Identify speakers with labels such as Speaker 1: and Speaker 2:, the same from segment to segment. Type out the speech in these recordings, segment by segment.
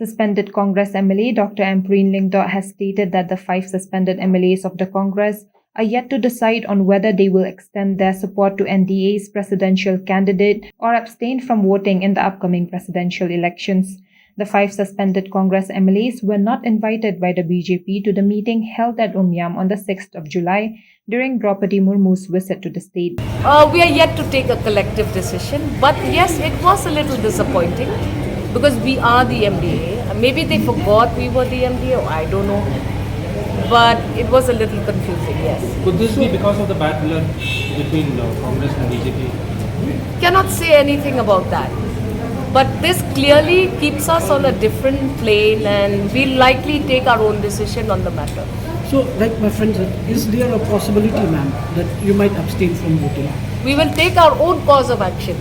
Speaker 1: Suspended Congress MLA Dr. Ampreen Lingdot has stated that the 5 suspended MLAs of the Congress are yet to decide on whether they will extend their support to NDA's presidential candidate or abstain from voting in the upcoming presidential elections. The 5 suspended Congress MLAs were not invited by the BJP to the meeting held at Umyam on the 6th of July during Draupadi Murmu's visit to the state.
Speaker 2: We are yet to take a collective decision, but yes, it was a little disappointing because we are the MDA. Maybe they forgot we were the MDA, or I don't know. But it was a little confusing, yes.
Speaker 3: Could this be because of the bad blood between Congress and BJP?
Speaker 2: Cannot say anything about that. But this clearly keeps us on a different plane and we'll likely take our own decision on the matter.
Speaker 4: So, like my friend said, is there a possibility, ma'am, that you might abstain from voting?
Speaker 2: We will take our own course of action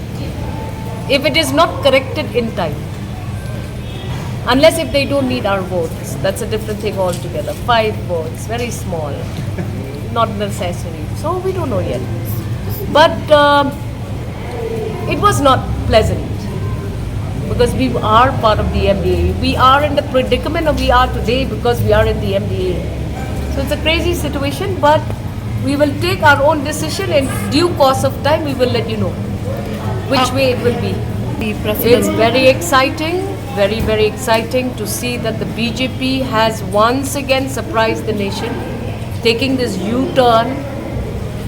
Speaker 2: if it is not corrected in time. Unless if they don't need our votes, that's a different thing altogether. 5 votes, very small, not necessary. So we don't know yet. But it was not pleasant because we are part of the MDA. We are in the predicament of we are today because we are in the MDA. So it's a crazy situation, but we will take our own decision in due course of time. We will let you know which way it will be. It's very exciting. Very, very exciting to see that the BJP has once again surprised the nation, taking this U-turn,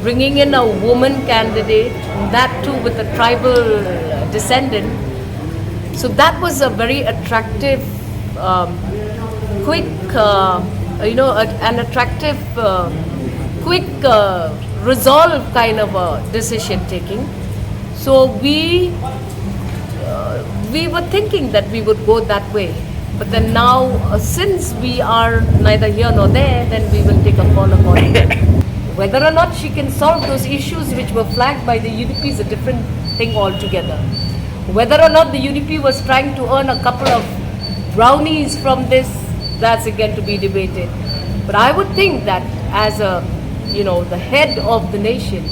Speaker 2: bringing in a woman candidate, that too with a tribal descendant. So that was a very attractive, quick, an attractive, quick resolve kind of a decision taking. So we were thinking that we would go that way, but then now since we are neither here nor there, then we will take a call accordingly. Whether or not she can solve those issues which were flagged by the UDP is a different thing altogether. Whether or not the UDP was trying to earn a couple of brownies from this, that's again to be debated. But I would think that as the head of the nation,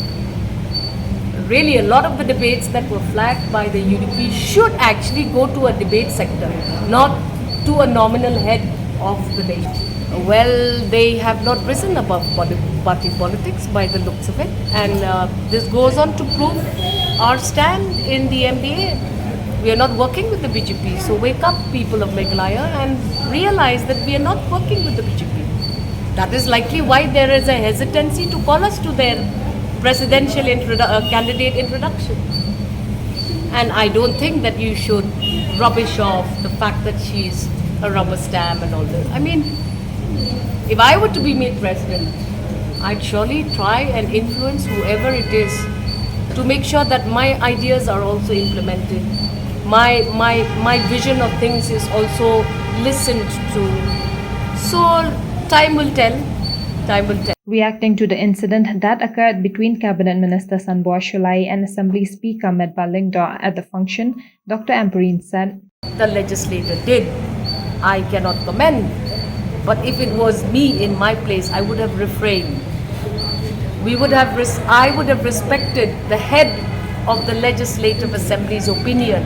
Speaker 2: really, a lot of the debates that were flagged by the UDP should actually go to a debate sector, not to a nominal head of the nation. Well, they have not risen above party politics by the looks of it. And this goes on to prove our stand in the MDA. We are not working with the BJP. So wake up, people of Meghalaya, and realize that we are not working with the BJP. That is likely why there is a hesitancy to call us to their presidential candidate introduction. And I don't think that you should rubbish off the fact that she's a rubber stamp and all this. I mean, if I were to be made president, I'd surely try and influence whoever it is to make sure that my ideas are also implemented. My vision of things is also listened to. So time will tell. Time will tell.
Speaker 1: Reacting to the incident that occurred between Cabinet Minister Sanboa Sholai and Assembly Speaker Medba Lingdot at the function, Dr. Ampreen said,
Speaker 2: "The legislator did. I cannot comment. But if it was me in my place, I would have refrained. I would have respected the head of the Legislative Assembly's opinion,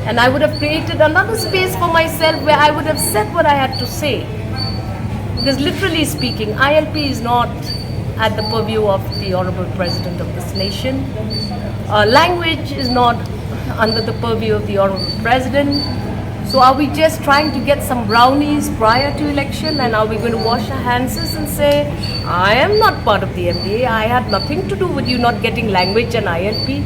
Speaker 2: and I would have created another space for myself where I would have said what I had to say. Because literally speaking, ILP is not at the purview of the Honorable President of this nation. Language is not under the purview of the Honorable President. So are we just trying to get some brownies prior to election, and are we going to wash our hands and say, I am not part of the MDA, I had nothing to do with you not getting language and ILP?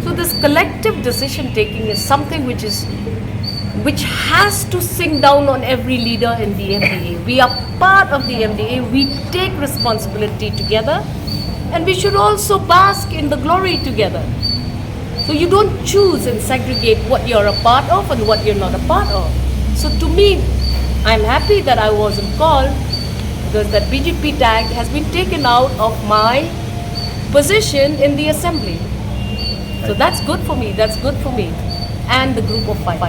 Speaker 2: So this collective decision taking is something which has to sink down on every leader in the MDA. We are part of the MDA, we take responsibility together, and we should also bask in the glory together. So you don't choose and segregate what you're a part of and what you're not a part of. So to me, I'm happy that I wasn't called, because that BJP tag has been taken out of my position in the assembly. So that's good for me, and the group of 5.